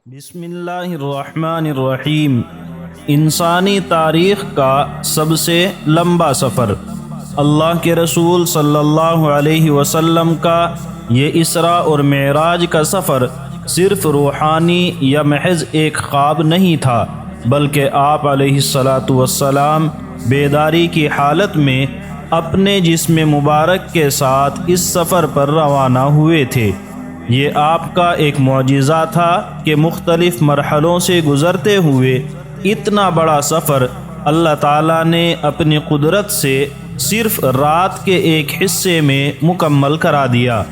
بسم اللہ الرحمن الرحیم۔ انسانی تاریخ کا سب سے لمبا سفر، اللہ کے رسول صلی اللہ علیہ وسلم کا یہ اسراء اور معراج کا سفر صرف روحانی یا محض ایک خواب نہیں تھا، بلکہ آپ علیہ السلام بیداری کی حالت میں اپنے جسم مبارک کے ساتھ اس سفر پر روانہ ہوئے تھے۔ یہ آپ کا ایک معجزہ تھا کہ مختلف مرحلوں سے گزرتے ہوئے اتنا بڑا سفر اللہ تعالیٰ نے اپنی قدرت سے صرف رات کے ایک حصے میں مکمل کرا دیا۔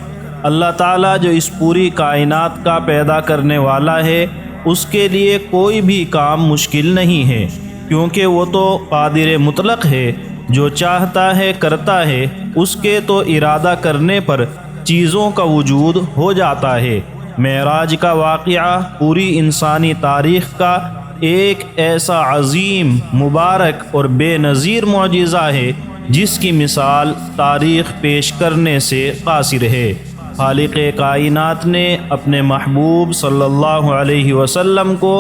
اللہ تعالیٰ جو اس پوری کائنات کا پیدا کرنے والا ہے، اس کے لیے کوئی بھی کام مشکل نہیں ہے، کیونکہ وہ تو قادر مطلق ہے، جو چاہتا ہے کرتا ہے، اس کے تو ارادہ کرنے پر چیزوں کا وجود ہو جاتا ہے۔ معراج کا واقعہ پوری انسانی تاریخ کا ایک ایسا عظیم، مبارک اور بے نظیر معجزہ ہے جس کی مثال تاریخ پیش کرنے سے قاصر ہے۔ خالق کائنات نے اپنے محبوب صلی اللہ علیہ وسلم کو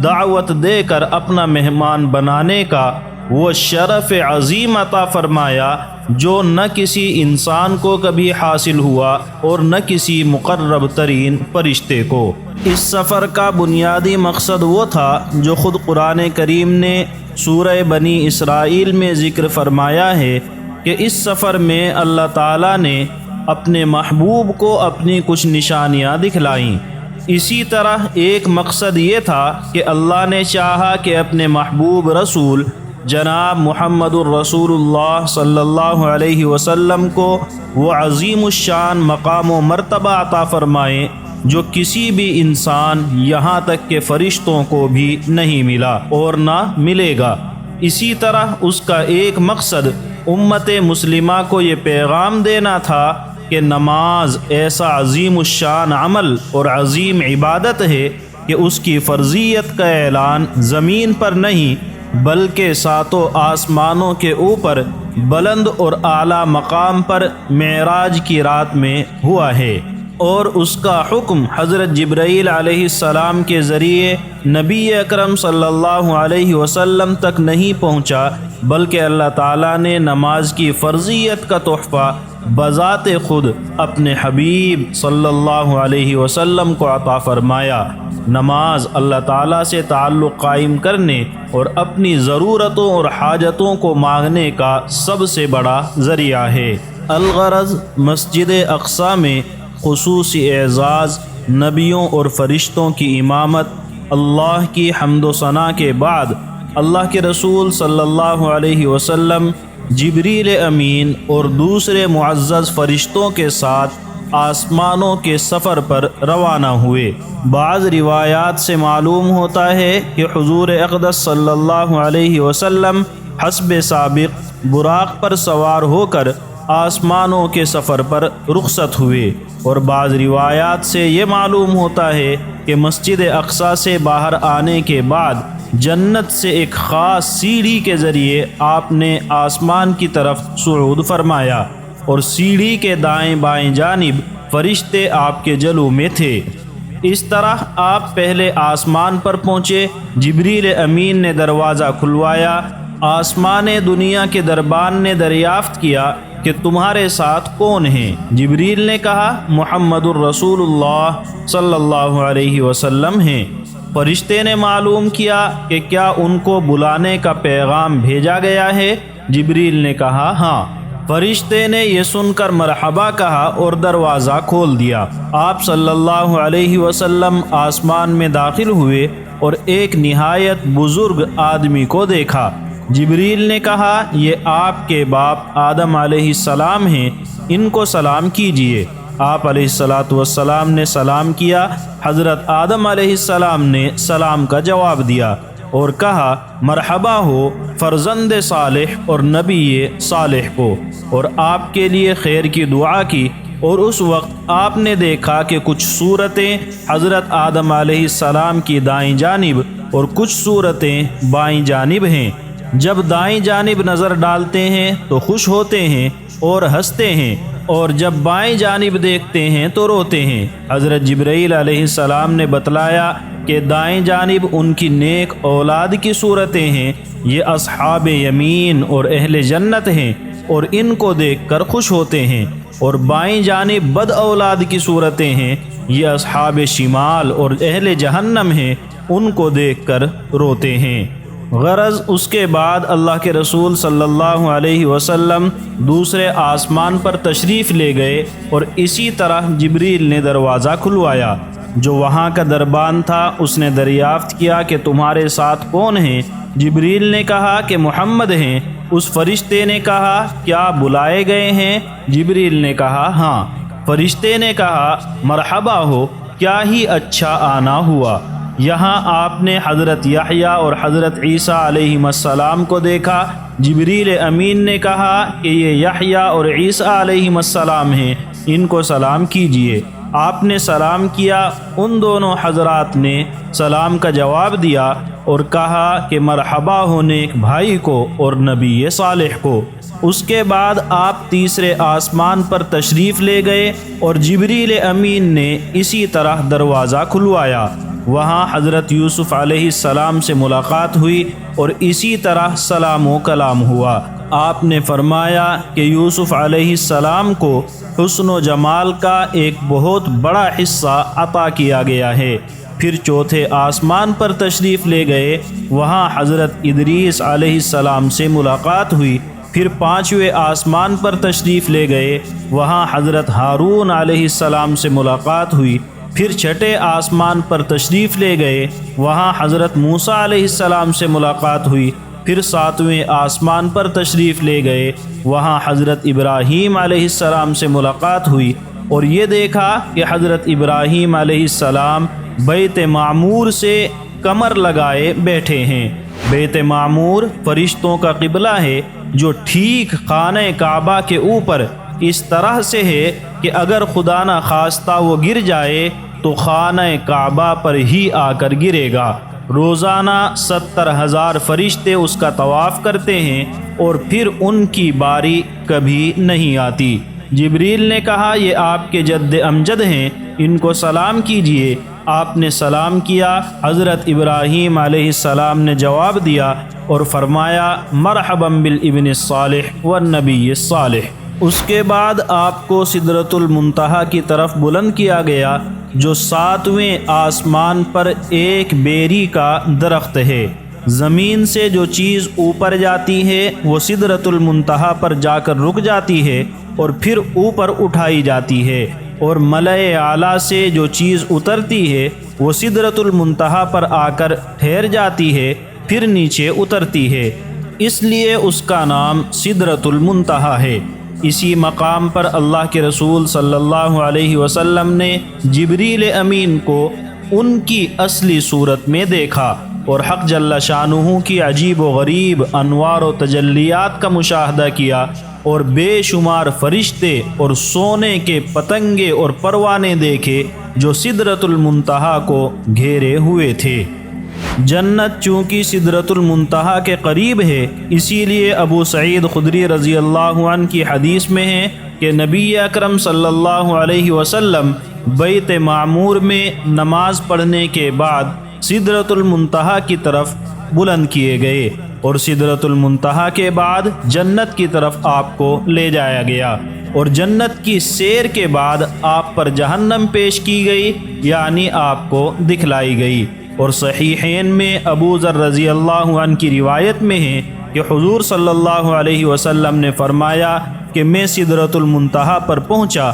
دعوت دے کر اپنا مہمان بنانے کا وہ شرف عظیم عطا فرمایا جو نہ کسی انسان کو کبھی حاصل ہوا اور نہ کسی مقرب ترین فرشتے کو۔ اس سفر کا بنیادی مقصد وہ تھا جو خود قرآن کریم نے سورہ بنی اسرائیل میں ذکر فرمایا ہے کہ اس سفر میں اللہ تعالیٰ نے اپنے محبوب کو اپنی کچھ نشانیاں دکھلائیں۔ اسی طرح ایک مقصد یہ تھا کہ اللہ نے چاہا کہ اپنے محبوب رسول جناب محمد الرسول اللہ صلی اللہ علیہ وسلم کو وہ عظیم الشان مقام و مرتبہ عطا فرمائیں جو کسی بھی انسان یہاں تک کہ فرشتوں کو بھی نہیں ملا اور نہ ملے گا۔ اسی طرح اس کا ایک مقصد امت مسلمہ کو یہ پیغام دینا تھا کہ نماز ایسا عظیم الشان عمل اور عظیم عبادت ہے کہ اس کی فرضیت کا اعلان زمین پر نہیں بلکہ ساتوں آسمانوں کے اوپر بلند اور اعلیٰ مقام پر معراج کی رات میں ہوا ہے، اور اس کا حکم حضرت جبرائیل علیہ السلام کے ذریعے نبی اکرم صلی اللہ علیہ وسلم تک نہیں پہنچا، بلکہ اللہ تعالیٰ نے نماز کی فرضیت کا تحفہ بذات خود اپنے حبیب صلی اللہ علیہ وسلم کو عطا فرمایا۔ نماز اللہ تعالیٰ سے تعلق قائم کرنے اور اپنی ضرورتوں اور حاجتوں کو مانگنے کا سب سے بڑا ذریعہ ہے۔ الغرض مسجد اقصی میں خصوصی اعزاز، نبیوں اور فرشتوں کی امامت، اللہ کی حمد و ثنا کے بعد اللہ کے رسول صلی اللہ علیہ وسلم جبریل امین اور دوسرے معزز فرشتوں کے ساتھ آسمانوں کے سفر پر روانہ ہوئے۔ بعض روایات سے معلوم ہوتا ہے کہ حضور اقدس صلی اللہ علیہ وسلم حسب سابق براق پر سوار ہو کر آسمانوں کے سفر پر رخصت ہوئے، اور بعض روایات سے یہ معلوم ہوتا ہے کہ مسجد اقصی سے باہر آنے کے بعد جنت سے ایک خاص سیڑھی کے ذریعے آپ نے آسمان کی طرف صعود فرمایا، اور سیڑھی کے دائیں بائیں جانب فرشتے آپ کے جلو میں تھے۔ اس طرح آپ پہلے آسمان پر پہنچے، جبریل امین نے دروازہ کھلوایا، آسمان دنیا کے دربان نے دریافت کیا کہ تمہارے ساتھ کون ہیں؟ جبریل نے کہا محمد الرسول اللہ صلی اللہ علیہ وسلم ہیں۔ فرشتے نے معلوم کیا کہ کیا ان کو بلانے کا پیغام بھیجا گیا ہے؟ جبریل نے کہا ہاں۔ فرشتے نے یہ سن کر مرحبا کہا اور دروازہ کھول دیا۔ آپ صلی اللہ علیہ وسلم آسمان میں داخل ہوئے اور ایک نہایت بزرگ آدمی کو دیکھا۔ جبریل نے کہا یہ آپ کے باپ آدم علیہ السلام ہیں، ان کو سلام کیجئے۔ آپ علیہ السلام نے سلام کیا۔ حضرت آدم علیہ السلام نے سلام کا جواب دیا اور کہا مرحبا ہو فرزند صالح اور نبی صالح کو، اور آپ کے لیے خیر کی دعا کی۔ اور اس وقت آپ نے دیکھا کہ کچھ صورتیں حضرت آدم علیہ السلام کی دائیں جانب اور کچھ صورتیں بائیں جانب ہیں۔ جب دائیں جانب نظر ڈالتے ہیں تو خوش ہوتے ہیں اور ہنستے ہیں، اور جب بائیں جانب دیکھتے ہیں تو روتے ہیں۔ حضرت جبرائیل علیہ السلام نے بتلایا کہ دائیں جانب ان کی نیک اولاد کی صورتیں ہیں، یہ اصحاب یمین اور اہل جنت ہیں، اور ان کو دیکھ کر خوش ہوتے ہیں، اور بائیں جانب بد اولاد کی صورتیں ہیں، یہ اصحاب شمال اور اہل جہنم ہیں، ان کو دیکھ کر روتے ہیں۔ غرض اس کے بعد اللہ کے رسول صلی اللہ علیہ وسلم دوسرے آسمان پر تشریف لے گئے، اور اسی طرح جبریل نے دروازہ کھلوایا۔ جو وہاں کا دربان تھا اس نے دریافت کیا کہ تمہارے ساتھ کون ہیں؟ جبریل نے کہا کہ محمد ہیں۔ اس فرشتے نے کہا کیا بلائے گئے ہیں؟ جبریل نے کہا ہاں۔ فرشتے نے کہا مرحبا ہو، کیا ہی اچھا آنا ہوا۔ یہاں آپ نے حضرت یحییٰ اور حضرت عیسیٰ علیہ السلام کو دیکھا۔ جبریل امین نے کہا کہ یہ یحییٰ اور عیسیٰ علیہ السلام ہیں، ان کو سلام کیجیے۔ آپ نے سلام کیا، ان دونوں حضرات نے سلام کا جواب دیا اور کہا کہ مرحبا ہو نیک بھائی کو اور نبی صالح کو۔ اس کے بعد آپ تیسرے آسمان پر تشریف لے گئے اور جبریل امین نے اسی طرح دروازہ کھلوایا۔ وہاں حضرت یوسف علیہ السلام سے ملاقات ہوئی اور اسی طرح سلام و کلام ہوا۔ آپ نے فرمایا کہ یوسف علیہ السلام کو حسن و جمال کا ایک بہت بڑا حصہ عطا کیا گیا ہے۔ پھر چوتھے آسمان پر تشریف لے گئے، وہاں حضرت ادریس علیہ السلام سے ملاقات ہوئی۔ پھر پانچویں آسمان پر تشریف لے گئے، وہاں حضرت ہارون علیہ السلام سے ملاقات ہوئی۔ پھر چھٹے آسمان پر تشریف لے گئے، وہاں حضرت موسیٰ علیہ السلام سے ملاقات ہوئی۔ پھر ساتویں آسمان پر تشریف لے گئے، وہاں حضرت ابراہیم علیہ السلام سے ملاقات ہوئی، اور یہ دیکھا کہ حضرت ابراہیم علیہ السلام بیت معمور سے کمر لگائے بیٹھے ہیں۔ بیت معمور فرشتوں کا قبلہ ہے، جو ٹھیک خانہ کعبہ کے اوپر اس طرح سے ہے کہ اگر خدا نہ خواستہ وہ گر جائے تو خانہ کعبہ پر ہی آ کر گرے گا۔ روزانہ 70,000 فرشتے اس کا طواف کرتے ہیں، اور پھر ان کی باری کبھی نہیں آتی۔ جبریل نے کہا یہ آپ کے جد امجد ہیں، ان کو سلام کیجیے۔ آپ نے سلام کیا۔ حضرت ابراہیم علیہ السلام نے جواب دیا اور فرمایا مرحبا بالابن الصالح والنبی الصالح۔ اس کے بعد آپ کو سدرۃ المنتہا کی طرف بلند کیا گیا، جو 7ویں آسمان پر ایک بیری کا درخت ہے۔ زمین سے جو چیز اوپر جاتی ہے وہ سدرۃ المنتہا پر جا کر رک جاتی ہے اور پھر اوپر اٹھائی جاتی ہے، اور ملائے اعلیٰ سے جو چیز اترتی ہے وہ سدرۃ المنتہا پر آ کر ٹھہر جاتی ہے، پھر نیچے اترتی ہے، اس لیے اس کا نام سدرۃ المنتہا ہے۔ اسی مقام پر اللہ کے رسول صلی اللہ علیہ وسلم نے جبریل امین کو ان کی اصلی صورت میں دیکھا، اور حق جل شانہ کی عجیب و غریب انوار و تجلیات کا مشاہدہ کیا، اور بے شمار فرشتے اور سونے کے پتنگے اور پروانے دیکھے جو سدرۃ المنتہا کو گھیرے ہوئے تھے۔ جنت چونکہ سدرۃ المنتہا کے قریب ہے، اسی لیے ابو سعید خدری رضی اللہ عنہ کی حدیث میں ہے کہ نبی اکرم صلی اللہ علیہ وسلم بیت معمور میں نماز پڑھنے کے بعد سدرۃ المنتہا کی طرف بلند کیے گئے، اور سدرۃ المنتہا کے بعد جنت کی طرف آپ کو لے جایا گیا، اور جنت کی سیر کے بعد آپ پر جہنم پیش کی گئی، یعنی آپ کو دکھلائی گئی۔ اور صحیحین میں ابو ذر رضی اللہ عنہ کی روایت میں ہے کہ حضور صلی اللہ علیہ وسلم نے فرمایا کہ میں سدرۃ المنتہا پر پہنچا،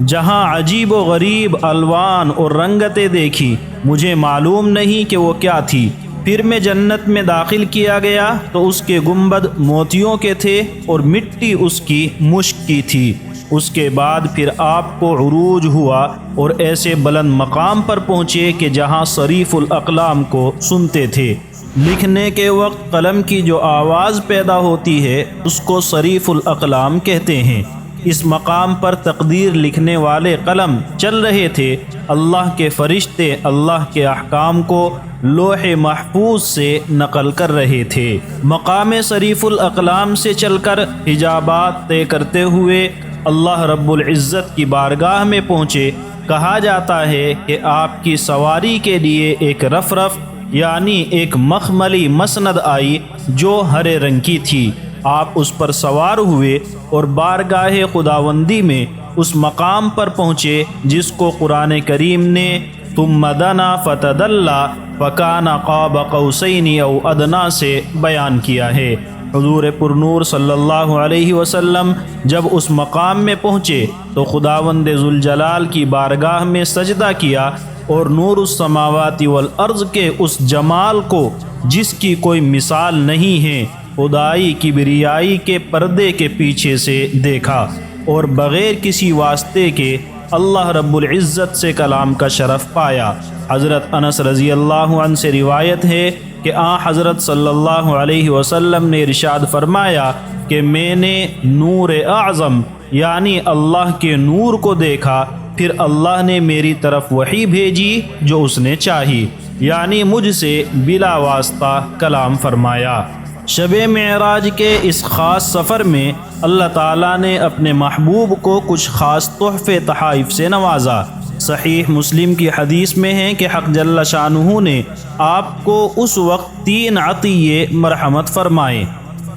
جہاں عجیب و غریب الوان اور رنگتیں دیکھی، مجھے معلوم نہیں کہ وہ کیا تھی۔ پھر میں جنت میں داخل کیا گیا تو اس کے گنبد موتیوں کے تھے اور مٹی اس کی مشک کی تھی۔ اس کے بعد پھر آپ کو عروج ہوا اور ایسے بلند مقام پر پہنچے کہ جہاں صریف الاقلام کو سنتے تھے۔ لکھنے کے وقت قلم کی جو آواز پیدا ہوتی ہے اس کو صریف الاقلام کہتے ہیں۔ اس مقام پر تقدیر لکھنے والے قلم چل رہے تھے، اللہ کے فرشتے اللہ کے احکام کو لوح محفوظ سے نقل کر رہے تھے۔ مقام صریف الاقلام سے چل کر حجابات طے کرتے ہوئے اللہ رب العزت کی بارگاہ میں پہنچے۔ کہا جاتا ہے کہ آپ کی سواری کے لیے ایک رفرف یعنی ایک مخملی مسند آئی جو ہرے رنگ کی تھی۔ آپ اس پر سوار ہوئے اور بارگاہ خداوندی میں اس مقام پر پہنچے جس کو قرآن کریم نے ثم دنا فتدلی فکان قاب قوسین او ادنی سے بیان کیا ہے۔ حضور پرنور صلی اللہ علیہ وسلم جب اس مقام میں پہنچے تو خداوند ذوالجلال کی بارگاہ میں سجدہ کیا اور نور السماوات والارض کے اس جمال کو جس کی کوئی مثال نہیں ہے خدائی کبریائی کے پردے کے پیچھے سے دیکھا اور بغیر کسی واسطے کے اللہ رب العزت سے کلام کا شرف پایا۔ حضرت انس رضی اللہ عنہ سے روایت ہے کہ حضرت صلی اللہ علیہ وسلم نے ارشاد فرمایا کہ میں نے نور اعظم یعنی اللہ کے نور کو دیکھا، پھر اللہ نے میری طرف وحی بھیجی جو اس نے چاہی، یعنی مجھ سے بلا واسطہ کلام فرمایا۔ شب معراج کے اس خاص سفر میں اللہ تعالیٰ نے اپنے محبوب کو کچھ خاص تحفے تحائف سے نوازا۔ صحیح مسلم کی حدیث میں ہے کہ حق جل شانہ نے آپ کو اس وقت 3 عطیے مرحمت فرمائے۔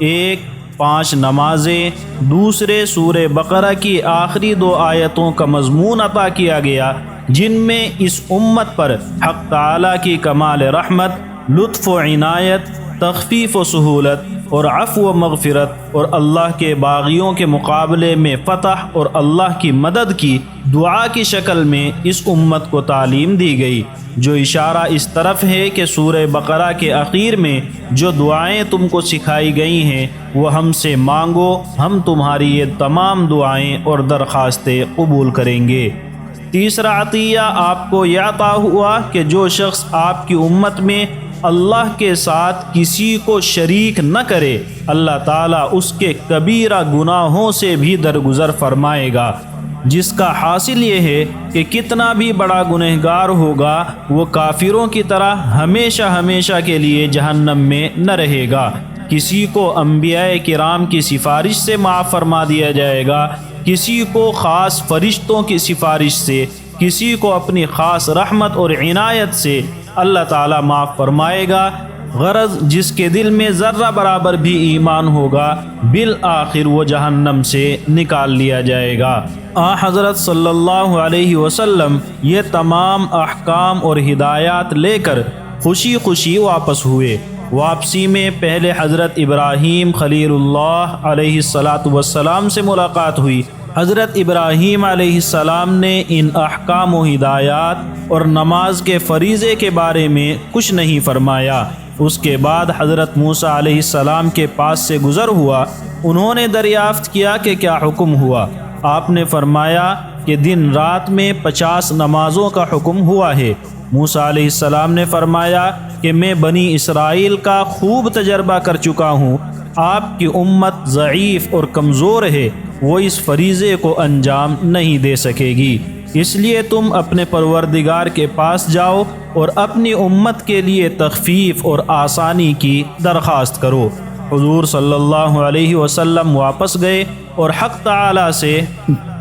ایک 5 نمازیں، دوسرے سورہ بقرہ کی آخری 2 آیتوں کا مضمون عطا کیا گیا جن میں اس امت پر حق تعالیٰ کی کمال رحمت، لطف و عنایت، تخفیف و سہولت اور عفو و مغفرت اور اللہ کے باغیوں کے مقابلے میں فتح اور اللہ کی مدد کی دعا کی شکل میں اس امت کو تعلیم دی گئی، جو اشارہ اس طرف ہے کہ سورہ بقرہ کے اخیر میں جو دعائیں تم کو سکھائی گئی ہیں وہ ہم سے مانگو، ہم تمہاری یہ تمام دعائیں اور درخواستیں قبول کریں گے۔ تیسرا عطیہ آپ کو یہ عطا ہوا کہ جو شخص آپ کی امت میں اللہ کے ساتھ کسی کو شریک نہ کرے، اللہ تعالیٰ اس کے کبیرہ گناہوں سے بھی درگزر فرمائے گا، جس کا حاصل یہ ہے کہ کتنا بھی بڑا گنہگار ہوگا وہ کافروں کی طرح ہمیشہ ہمیشہ کے لیے جہنم میں نہ رہے گا۔ کسی کو انبیاء کرام کی سفارش سے معاف فرما دیا جائے گا، کسی کو خاص فرشتوں کی سفارش سے، کسی کو اپنی خاص رحمت اور عنایت سے اللہ تعالیٰ معاف فرمائے گا۔ غرض جس کے دل میں ذرہ برابر بھی ایمان ہوگا بالآخر وہ جہنم سے نکال لیا جائے گا۔ حضرت صلی اللہ علیہ وسلم یہ تمام احکام اور ہدایات لے کر خوشی خوشی واپس ہوئے۔ واپسی میں پہلے حضرت ابراہیم خلیل اللہ علیہ السلام سے ملاقات ہوئی۔ حضرت ابراہیم علیہ السلام نے ان احکام و ہدایات اور نماز کے فریضے کے بارے میں کچھ نہیں فرمایا۔ اس کے بعد حضرت موسیٰ علیہ السلام کے پاس سے گزر ہوا، انہوں نے دریافت کیا کہ کیا حکم ہوا؟ آپ نے فرمایا کہ دن رات میں 50 نمازوں کا حکم ہوا ہے۔ موسیٰ علیہ السلام نے فرمایا کہ میں بنی اسرائیل کا خوب تجربہ کر چکا ہوں، آپ کی امت ضعیف اور کمزور ہے، وہ اس فریضے کو انجام نہیں دے سکے گی، اس لیے تم اپنے پروردگار کے پاس جاؤ اور اپنی امت کے لیے تخفیف اور آسانی کی درخواست کرو۔ حضور صلی اللہ علیہ وسلم واپس گئے اور حق تعالیٰ سے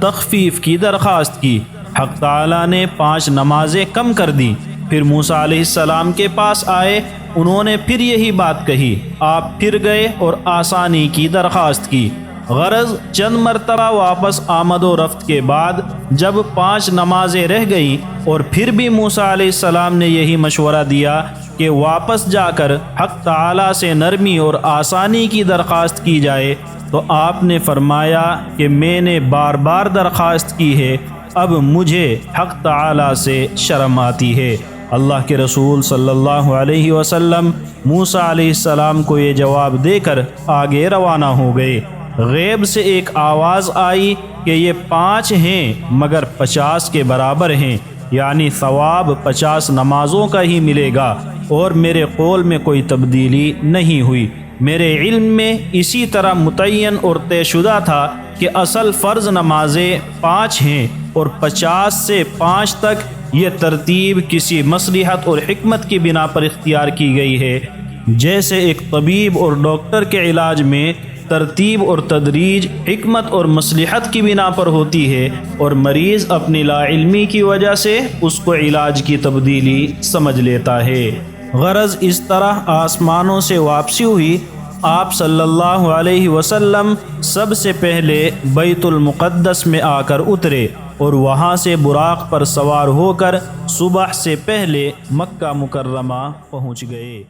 تخفیف کی درخواست کی۔ حق تعالیٰ نے 5 نمازیں کم کر دیں۔ پھر موسیٰ علیہ السلام کے پاس آئے، انہوں نے پھر یہی بات کہی، آپ پھر گئے اور آسانی کی درخواست کی۔ غرض چند مرتبہ واپس آمد و رفت کے بعد جب 5 نمازیں رہ گئیں اور پھر بھی موسیٰ علیہ السلام نے یہی مشورہ دیا کہ واپس جا کر حق تعالیٰ سے نرمی اور آسانی کی درخواست کی جائے، تو آپ نے فرمایا کہ میں نے بار بار درخواست کی ہے، اب مجھے حق تعالیٰ سے شرم آتی ہے۔ اللہ کے رسول صلی اللہ علیہ وسلم موسیٰ علیہ السلام کو یہ جواب دے کر آگے روانہ ہو گئے۔ غیب سے ایک آواز آئی کہ یہ 5 ہیں مگر 50 کے برابر ہیں، یعنی ثواب 50 نمازوں کا ہی ملے گا، اور میرے قول میں کوئی تبدیلی نہیں ہوئی۔ میرے علم میں اسی طرح متعین اور طے شدہ تھا کہ اصل فرض نمازیں 5 ہیں اور 50 سے 5 تک یہ ترتیب کسی مصلحت اور حکمت کی بنا پر اختیار کی گئی ہے، جیسے ایک طبیب اور ڈاکٹر کے علاج میں ترتیب اور تدریج حکمت اور مصلحت کی بنا پر ہوتی ہے، اور مریض اپنی لا علمی کی وجہ سے اس کو علاج کی تبدیلی سمجھ لیتا ہے۔ غرض اس طرح آسمانوں سے واپسی ہوئی، آپ صلی اللہ علیہ وسلم سب سے پہلے بیت المقدس میں آ کر اترے اور وہاں سے براق پر سوار ہو کر صبح سے پہلے مکہ مکرمہ پہنچ گئے۔